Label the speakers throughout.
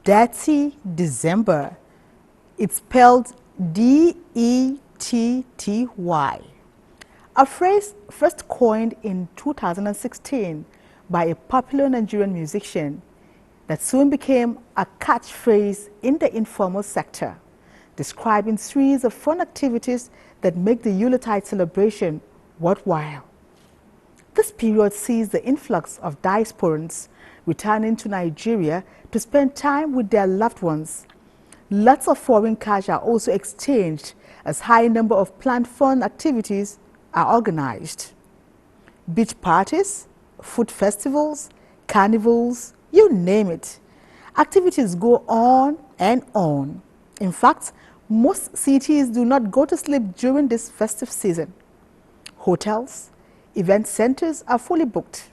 Speaker 1: Detty December. It's spelled D-E-T-T-Y. A phrase first coined in 2016 by a popular Nigerian musician that soon became a catchphrase in the informal sector, describing a series of fun activities that make the Yuletide celebration worthwhile. This period sees the influx of diasporans returning to Nigeria to spend time with their loved ones. Lots of foreign cash are also exchanged as high number of planned fun activities are organized. Beach parties, food festivals, carnivals, you name it. Activities go on and on. In fact, most cities do not go to sleep during this festive season. Hotels, event centers are fully booked.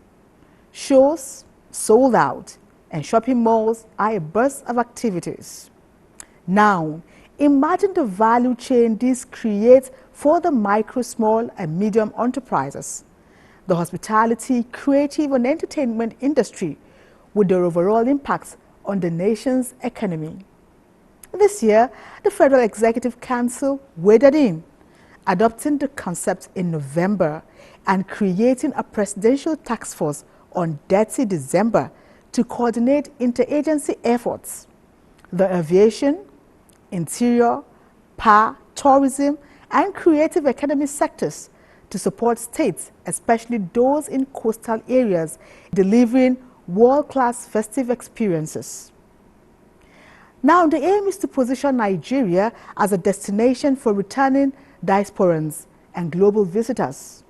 Speaker 1: Shows sold out, and shopping malls are a burst of activities. Now, imagine the value chain this creates for the micro, small, and medium enterprises, the hospitality, creative, and entertainment industry, with their overall impacts on the nation's economy. This year, the Federal Executive Council waded in, adopting the concept in November and creating a presidential task force on Detty December to coordinate interagency efforts. The aviation, interior, power, tourism, and creative economy sectors to support states, especially those in coastal areas, delivering world-class festive experiences. Now, the aim is to position Nigeria as a destination for returning diasporans and global visitors.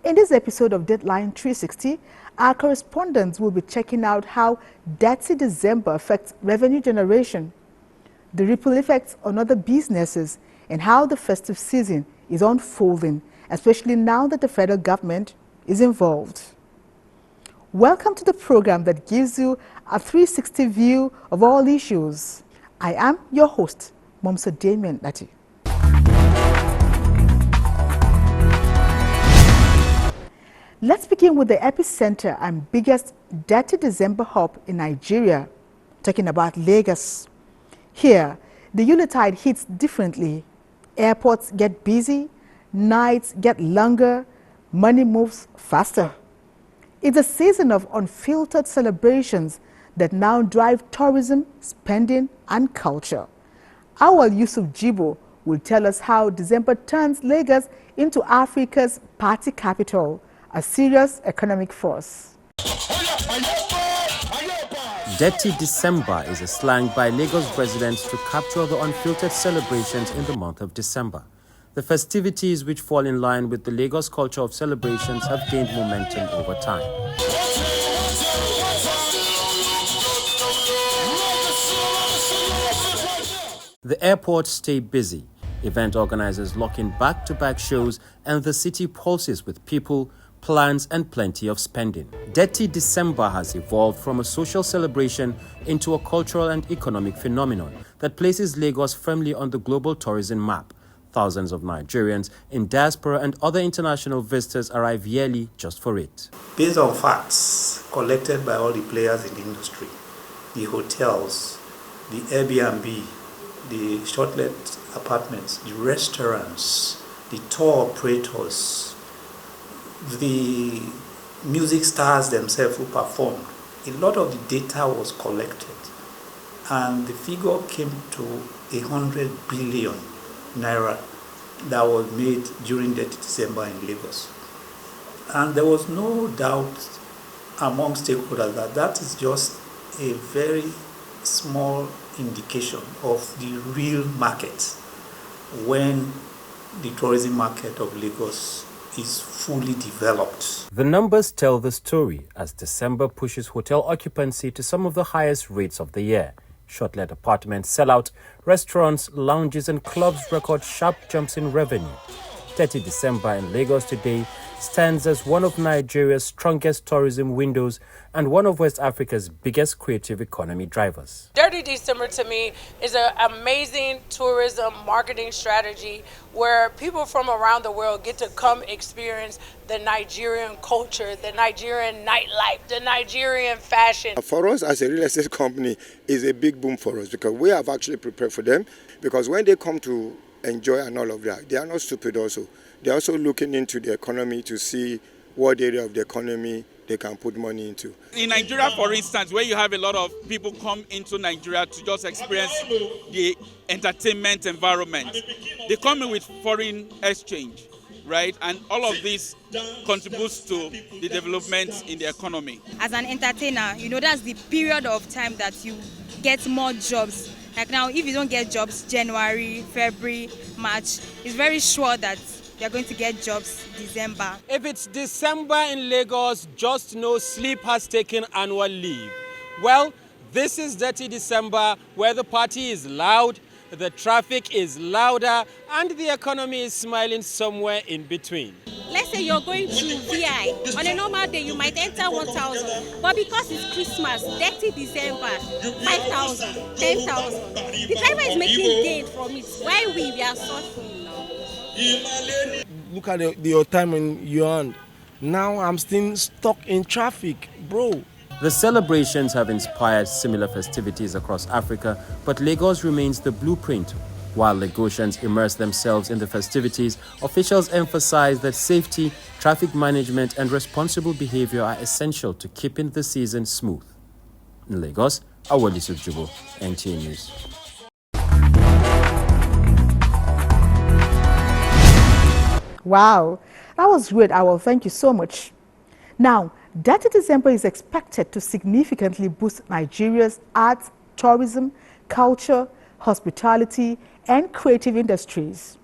Speaker 1: In this episode of Dateline 360, our correspondents will be checking out how Detty December affects revenue generation, the ripple effects on other businesses, and how the festive season is unfolding, especially now that the federal government is involved. Welcome to the program that gives you a 360 view of all issues. I am your host, Momsa Damien Nati. Let's begin with the epicenter and biggest Detty December hub in Nigeria, talking about Lagos. Here, the Yuletide hits differently. Airports get busy, nights get longer, money moves faster. It's a season of unfiltered celebrations that now drive tourism, spending, and culture. Our Yusuf Jibo will tell us how December turns Lagos into Africa's party capital, a serious economic force.
Speaker 2: Detty December is a slang by Lagos residents to capture the unfiltered celebrations in the month of December. The festivities, which fall in line with the Lagos culture of celebrations, have gained momentum over time. The airports stay busy, event organizers lock in back-to-back shows, and the city pulses with people, plans, and plenty of spending. Detty December has evolved from a social celebration into a cultural and economic phenomenon that places Lagos firmly on the global tourism map. Thousands of Nigerians in diaspora and other international visitors arrive yearly just for it.
Speaker 3: Based on facts collected by all the players in the industry, the hotels, the Airbnb, the short-let apartments, the restaurants, the tour operators, the music stars themselves who performed, a lot of the data was collected, and the figure came to 100 billion naira that was made during that December in Lagos. And there was no doubt among stakeholders that that is just a very small indication of the real market when the tourism market of Lagos is fully developed.
Speaker 2: The numbers tell the story as December pushes hotel occupancy to some of the highest rates of the year. Short-let apartments sell out, restaurants, lounges, and clubs record sharp jumps in revenue. 30 December in Lagos today stands as one of Nigeria's strongest tourism windows and one of West Africa's biggest creative economy drivers.
Speaker 4: Dirty December to me is an amazing tourism marketing strategy where people from around the world get to come experience the Nigerian culture, the Nigerian nightlife, the Nigerian fashion.
Speaker 5: For us as a real estate company, is a big boom for us because we have actually prepared for them, because when they come to enjoy and all of that, they are not stupid also. They are also looking into the economy to see what area of the economy they can put money into.
Speaker 6: In Nigeria, for instance, where you have a lot of people come into Nigeria to just experience the entertainment environment, they come in with foreign exchange, right? And all of this contributes to the development in the economy.
Speaker 7: As an entertainer, that's the period of time that you get more jobs. Like now, if you don't get jobs January, February, March, it's very sure that they're going to get jobs December.
Speaker 2: If it's December in Lagos, just know sleep has taken annual leave. Well, this is Dirty December, where the party is loud, the traffic is louder, and the economy is smiling somewhere in between.
Speaker 8: Let's say you're going to VI. On a normal day, you might enter 1,000. But because it's Christmas, Dirty December, 5,000, 10,000. The driver is making gain from it. Why we are suffering now?
Speaker 9: Look at your time in your hand. Now I'm still stuck in traffic, bro.
Speaker 2: The celebrations have inspired similar festivities across Africa, but Lagos remains the blueprint. While Lagosians immerse themselves in the festivities, officials emphasize that safety, traffic management, and responsible behavior are essential to keeping the season smooth. In Lagos, Awali Sujjubo, NTA News.
Speaker 1: Wow, that was great, Awal. Thank you so much. Now, Dirty December is expected to significantly boost Nigeria's arts, tourism, culture, hospitality, and creative industries.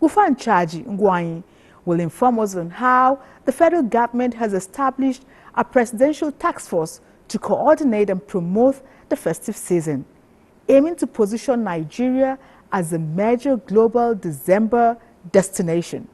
Speaker 1: Ufan Chaji Ngwanyi will inform us on how the federal government has established a presidential task force to coordinate and promote the festive season, aiming to position Nigeria as a major global December destination.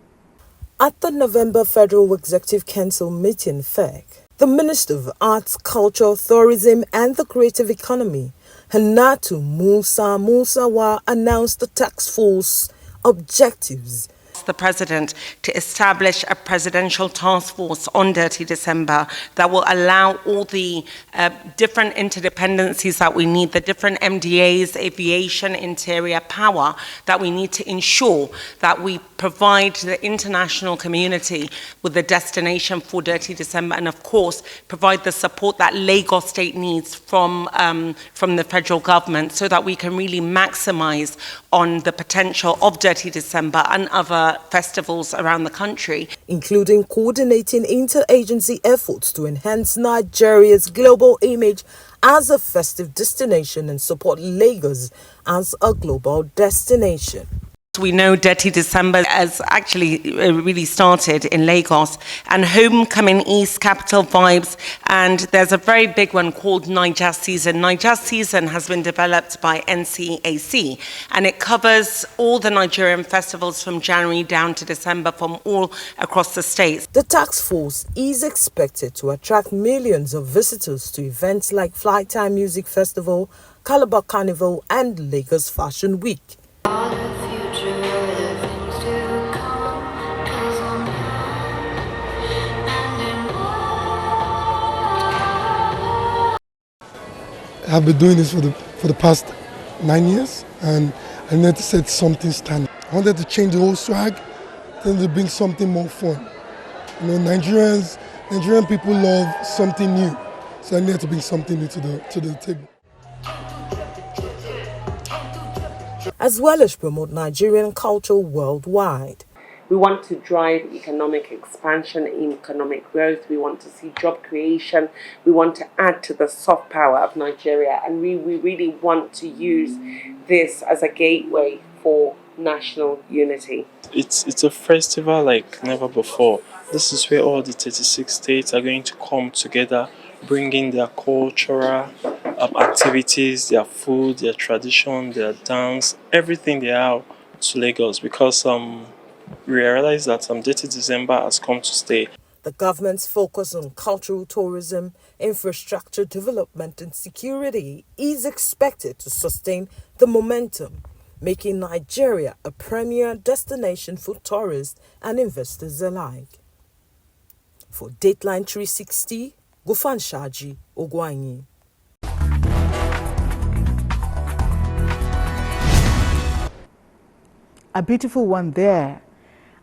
Speaker 10: At the November Federal Executive Council meeting, FEC, the Minister of Arts, Culture, Tourism and the Creative Economy, Hannatu Musa Musawa, announced the task force objectives.
Speaker 11: The President to establish a presidential task force on Dirty December that will allow all the different interdependencies that we need, the different MDAs, aviation, interior, power, that we need to ensure that we provide the international community with the destination for Dirty December, and of course provide the support that Lagos State needs from the federal government, so that we can really maximize on the potential of Dirty December and other festivals around the country,
Speaker 10: including coordinating interagency efforts to enhance Nigeria's global image as a festive destination and support Lagos as a global destination.
Speaker 11: We know Detty December has actually really started in Lagos, and Homecoming East, Capital Vibes, and there's a very big one called Niger Season. Niger Season has been developed by NCAC, and it covers all the Nigerian festivals from January down to December from all across the states.
Speaker 10: The task force is expected to attract millions of visitors to events like Flytime Music Festival, Calabar Carnival and Lagos Fashion Week.
Speaker 12: I've been doing this for the past 9 years, and I wanted to set something standard. I wanted to change the whole swag, then to bring something more fun. Nigerian people love something new, so I needed to bring something new to the table.
Speaker 10: As well as promote Nigerian culture worldwide.
Speaker 11: We want to drive economic expansion, economic growth. We want to see job creation. We want to add to the soft power of Nigeria. And we really want to use this as a gateway for national unity.
Speaker 13: It's a festival like never before. This is where all the 36 states are going to come together, bringing their cultural activities, their food, their tradition, their dance, everything they have to Lagos. Because We realize that Detty December has come to stay.
Speaker 10: The government's focus on cultural tourism, infrastructure development, and security is expected to sustain the momentum, making Nigeria a premier destination for tourists and investors alike. For Dateline 360, Gufan Shaji Ogwanyi.
Speaker 1: A beautiful one there.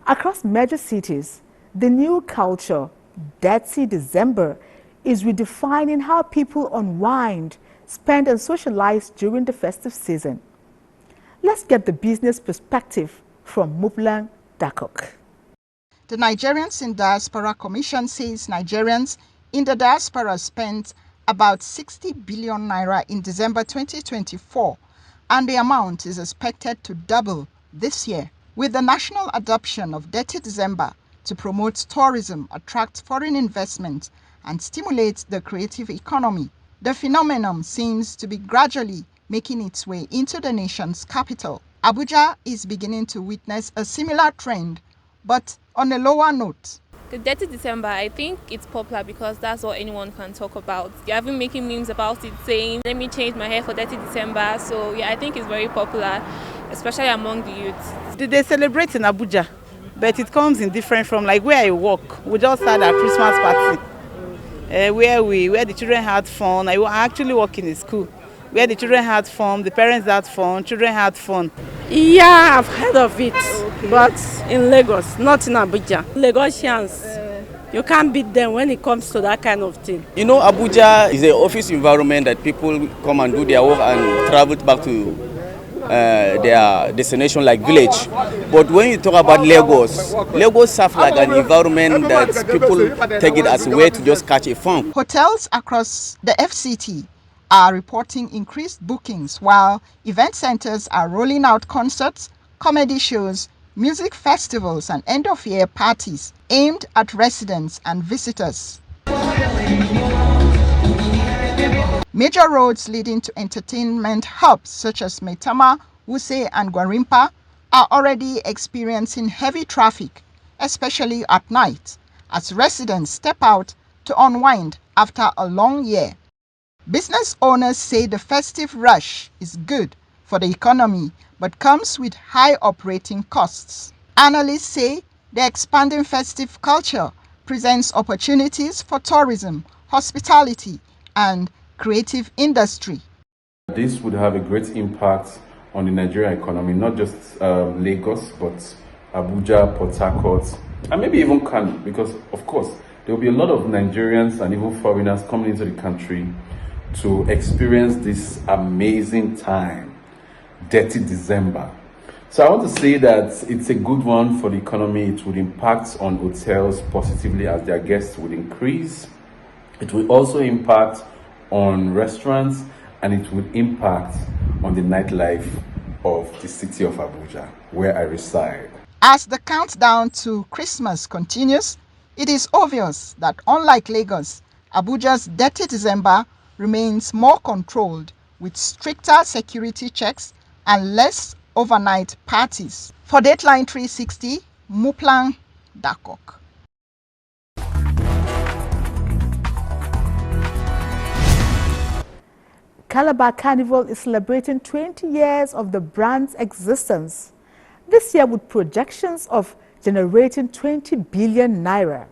Speaker 1: Across major cities, the new culture, Detty December, is redefining how people unwind, spend and socialize during the festive season. Let's get the business perspective from Muplang Dakok.
Speaker 14: The Nigerians in Diaspora Commission says Nigerians in the diaspora spent about 60 billion naira in December 2024, and the amount is expected to double this year. With the national adoption of Detty December to promote tourism, attract foreign investment, and stimulate the creative economy, the phenomenon seems to be gradually making its way into the nation's capital. Abuja is beginning to witness a similar trend, but on a lower note.
Speaker 15: The Detty December, I think it's popular because that's what anyone can talk about. They have been making memes about it saying, let me change my hair for Detty December. So yeah, I think it's very popular, especially among the youth.
Speaker 16: They celebrate in Abuja, but it comes in different from like where I work. We just had a Christmas party where the children had fun. I actually work in a school where the children had fun, the parents had fun, children had fun.
Speaker 17: Yeah, I've heard of it, okay. But in Lagos, not in Abuja. Lagosians, you can't beat them when it comes to that kind of thing.
Speaker 18: You know, Abuja is an office environment that people come and do their work and travel back to their destination like village. But when you talk about Lagos, Lagos serves like an environment that people take it as a way to just catch a fun.
Speaker 14: Hotels across the FCT are reporting increased bookings, while event centers are rolling out concerts, comedy shows, music festivals, and end-of-year parties aimed at residents and visitors. Major roads leading to entertainment hubs such as Maitama, Wuse, and Gwarimpa are already experiencing heavy traffic, especially at night, as residents step out to unwind after a long year. Business owners say the festive rush is good for the economy but comes with high operating costs. Analysts say the expanding festive culture presents opportunities for tourism, hospitality, and creative industry.
Speaker 19: This would have a great impact on the Nigerian economy, not just Lagos, but Abuja, Port Harcourt, and maybe even Kano, because of course there will be a lot of Nigerians and even foreigners coming into the country to experience this amazing time, Detty December. So I want to say that it's a good one for the economy. It would impact on hotels positively as their guests would increase. It will also impact on restaurants, and it would impact on the nightlife of the city of Abuja, where I reside.
Speaker 14: As the countdown to Christmas continues, it is obvious that unlike Lagos, Abuja's Detty December remains more controlled, with stricter security checks and less overnight parties. For Dateline 360, Muplang Dakok.
Speaker 1: Calabar Carnival is celebrating 20 years of the brand's existence. This year with projections of generating 20 billion naira.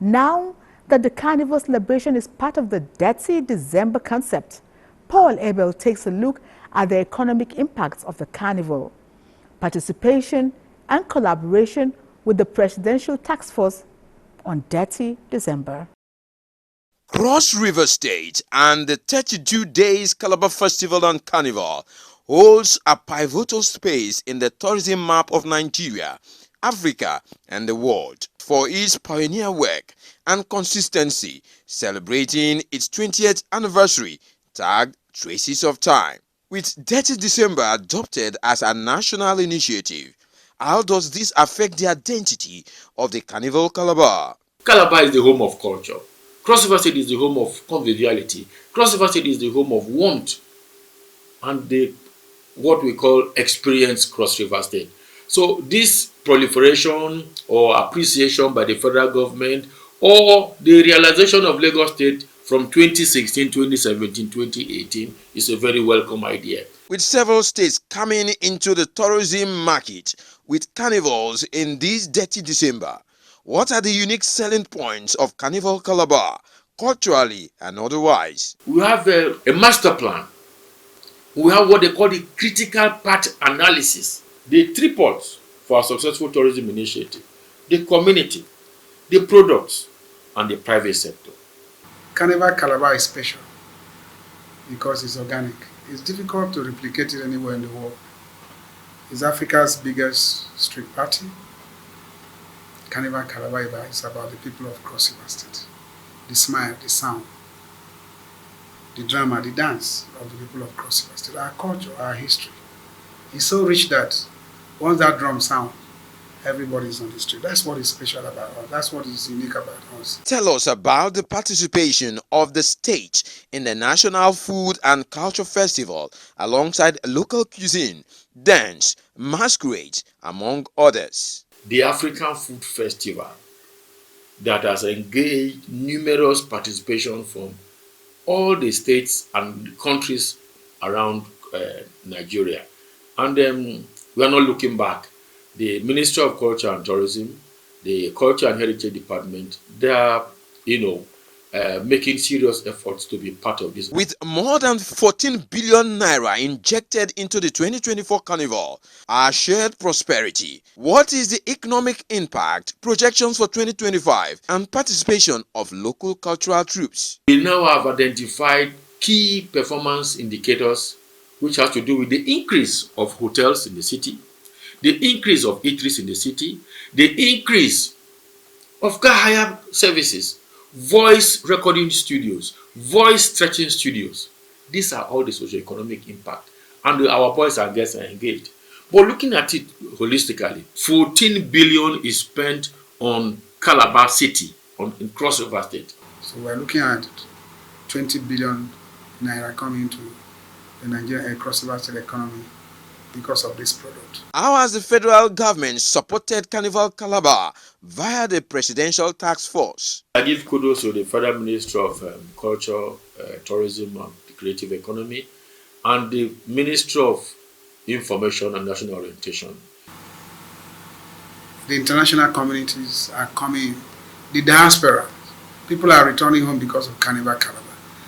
Speaker 1: Now that the carnival celebration is part of the Detty December concept, Paul Abel takes a look at the economic impacts of the carnival, participation and collaboration with the Presidential Task Force on Detty December.
Speaker 20: Cross River State and the 32 Days Calabar Festival and Carnival holds a pivotal space in the tourism map of Nigeria, Africa, and the world for its pioneer work and consistency, celebrating its 20th anniversary, tagged Traces of Time. With Detty December adopted as a national initiative, how does this affect the identity of the Carnival Calabar?
Speaker 21: Calabar is the home of culture. Cross River State is the home of conviviality. Cross River State is the home of warmth and what we call experience Cross River State. So this proliferation or appreciation by the federal government or the realization of Lagos State from 2016, 2017, 2018 is a very welcome idea.
Speaker 20: With several states coming into the tourism market with carnivals in this dirty December, what are the unique selling points of Carnival Calabar, culturally and otherwise?
Speaker 21: We have a master plan. We have what they call the critical path analysis. The three parts for a successful tourism initiative: the community, the products, and the private sector.
Speaker 3: Carnival Calabar is special because it's organic. It's difficult to replicate it anywhere in the world. It's Africa's biggest street party. Carnival Calabar is about the people of Cross River State. The smile, the sound, the drama, the dance of the people of Cross River State. Our culture, our history is so rich that once that drum sounds, everybody's on the street. That's what is special about us. That's what is unique about us.
Speaker 20: Tell us about the participation of the state in the National Food and Culture Festival alongside local cuisine, dance, masquerade, among others.
Speaker 21: The African Food Festival that has engaged numerous participation from all the states and countries around Nigeria. And we are not looking back. The Ministry of Culture and Tourism, the Culture and Heritage Department, they are, making serious efforts to be part of this.
Speaker 20: With more than 14 billion naira injected into the 2024 Carnival, our shared prosperity, what is the economic impact, projections for 2025, and participation of local cultural troops?
Speaker 21: We now have identified key performance indicators which has to do with the increase of hotels in the city, the increase of eateries in the city, the increase of car hire services, voice recording studios, voice stretching studios. These are all the socioeconomic impact, and our boys and girls are engaged. But looking at it holistically, 14 billion is spent on Calabar City, in Cross River State.
Speaker 3: So we're looking at 20 billion naira coming to the Nigerian Cross River State economy because of this product.
Speaker 20: How has the federal government supported Carnival Calabar via the Presidential Task Force?
Speaker 21: I give kudos to the Federal Ministry of Culture, Tourism and the Creative Economy, and the Ministry of Information and National Orientation.
Speaker 3: The international communities are coming, the diaspora, people are returning home because of Carnival Calabar.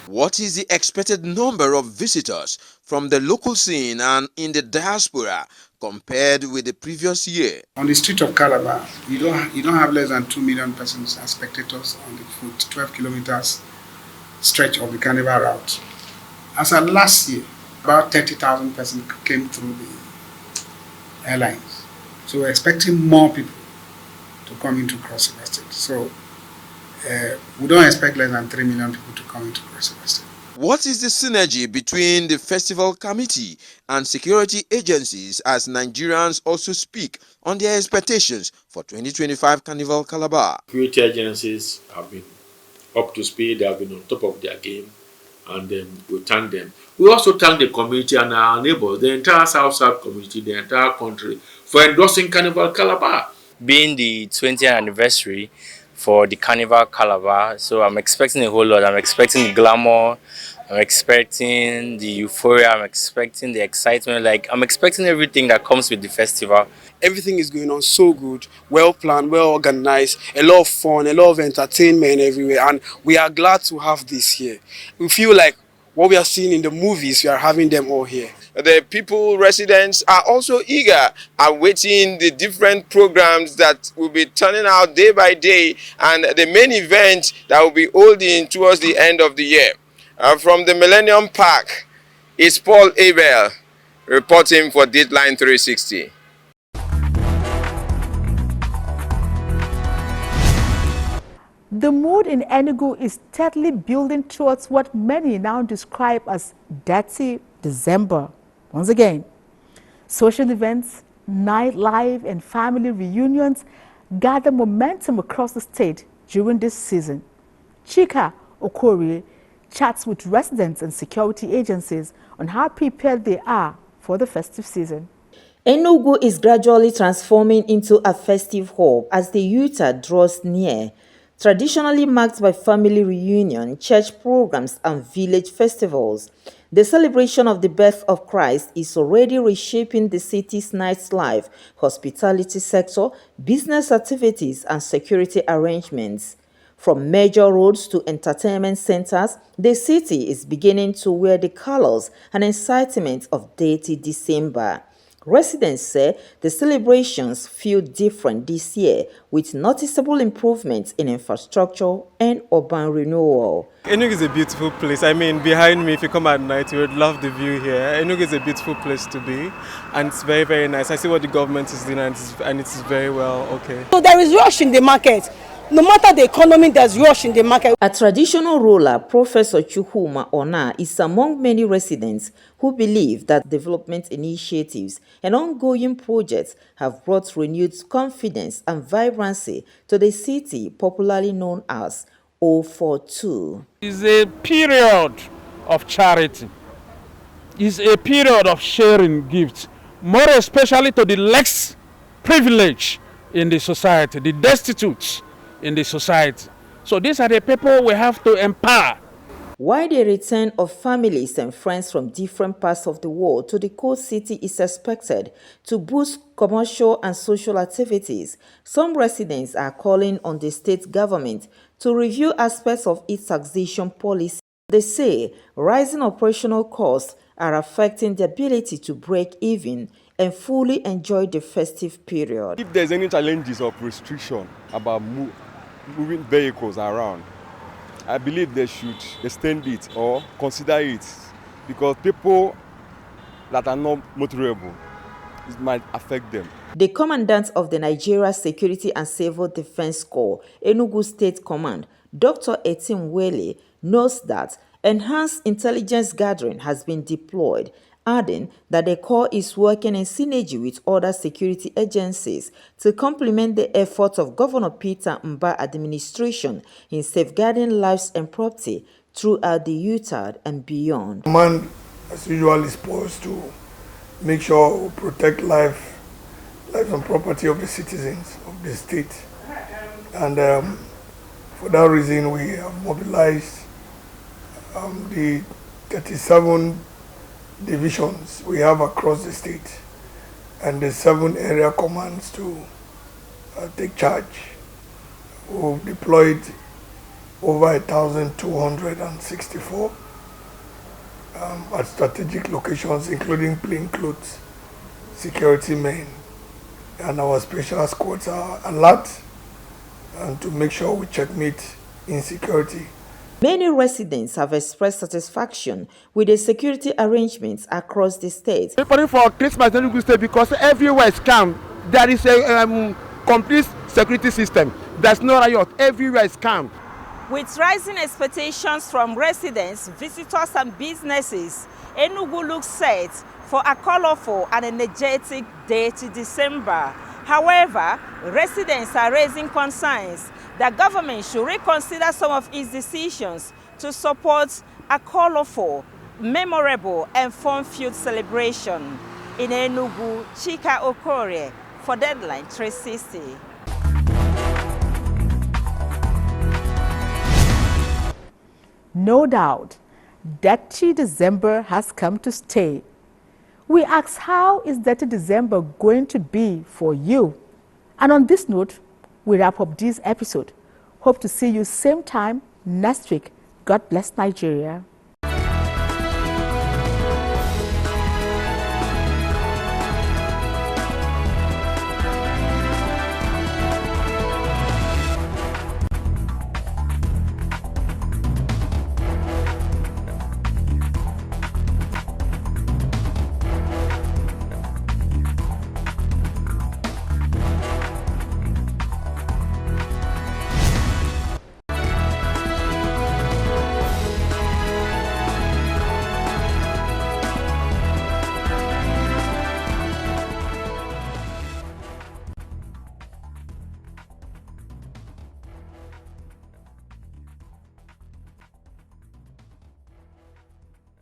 Speaker 20: What is the expected number of visitors from the local scene and in the diaspora compared with the previous year?
Speaker 3: On the street of Calabar, you don't have less than 2 million persons as spectators on the 12 kilometers stretch of the Carnival route. As of last year, about 30,000 persons came through the airlines. So we're expecting more people to come into Cross River State. So we don't expect less than 3 million people to come into Cross River State.
Speaker 20: What is the synergy between the festival committee and security agencies as Nigerians also speak on their expectations for 2025 Carnival Calabar?
Speaker 21: Security agencies have been up to speed, they have been on top of their game, and we thank them. We also thank the community and our neighbors, the entire South community, the entire country, for endorsing Carnival Calabar.
Speaker 22: Being the 20th anniversary for the Carnival Calabar, so I'm expecting a whole lot. I'm expecting the glamour, I'm expecting the euphoria, I'm expecting the excitement, I'm expecting everything that comes with the festival.
Speaker 23: Everything is going on so good, well planned, well organized, a lot of fun, a lot of entertainment everywhere, and we are glad to have this here. We feel like what we are seeing in the movies, we are having them all here.
Speaker 20: The people, residents, are also eager, awaiting the different programs that will be turning out day by day and the main event that will be holding towards the end of the year. From the Millennium Park, it's Paul Abel reporting for Dateline 360.
Speaker 1: The mood in Enugu is steadily building towards what many now describe as Dirty December. Once again, social events, nightlife, and family reunions gather momentum across the state during this season. Chika Okorie chats with residents and security agencies on how prepared they are for the festive season.
Speaker 4: Enugu is gradually transforming into a festive hub as the Utah draws near, traditionally marked by family reunion, church programs, and village festivals. The celebration of the birth of Christ is already reshaping the city's nightlife, hospitality sector, business activities, and security arrangements. From major roads to entertainment centers, the city is beginning to wear the colors and excitement of Detty December. Residents say the celebrations feel different this year with noticeable improvements in infrastructure and urban renewal.
Speaker 5: Enugu is a beautiful place. I mean, behind me, if you come at night, you would love the view here. Enugu is a beautiful place to be, and it's very, very nice. I see what the government is doing, and it's very well okay.
Speaker 17: So there is rush in the market. No matter the economy, there's rush in the market.
Speaker 4: A traditional ruler, Professor Chukwuma Ona, is among many residents who believe that development initiatives and ongoing projects have brought renewed confidence and vibrancy to the city, popularly known as 042.
Speaker 6: It's a period of charity. It's a period of sharing gifts, more especially to the less privileged in the society, the destitute in the society. So these are the people we have to empower.
Speaker 4: While the return of families and friends from different parts of the world to the coast city is expected to boost commercial and social activities, some residents are calling on the state government to review aspects of its taxation policy. They say rising operational costs are affecting the ability to break even and fully enjoy the festive period.
Speaker 24: If there's any challenges of restriction about moving vehicles around, I believe they should extend it or consider it, because people that are not motorable, it might affect them.
Speaker 4: The commandant of the Nigeria Security and Civil Defense Corps, Enugu State Command, Dr. Etim Wele, knows that enhanced intelligence gathering has been deployed, adding that the Corps is working in synergy with other security agencies to complement the efforts of Governor Peter Mba administration in safeguarding lives and property throughout the Utah and beyond.
Speaker 12: Command, as usual, is supposed to make sure we protect life and property of the citizens of the state. And for that reason, we have mobilized the 37 divisions we have across the state and the 7 area commands to take charge. We've deployed over 1,264 at strategic locations, including plainclothes, security men, and our special squads are alert and to make sure we checkmate insecurity.
Speaker 4: Many residents have expressed satisfaction with the security arrangements across the state.
Speaker 25: Preparing for Christmas in Enugu State because everywhere is calm. There is a complete security system. There's no riot. Everywhere is calm.
Speaker 26: With rising expectations from residents, visitors, and businesses, Enugu looks set for a colorful and energetic Detty December. However, residents are raising concerns that government should reconsider some of its decisions to support a colorful, memorable, and fun-filled celebration. In Enugu, Chika Okorie for Deadline 360.
Speaker 1: No doubt, Detty December has come to stay. We ask, how is Detty December going to be for you? And on this note, we wrap up this episode. Hope to see you same time next week. God bless Nigeria.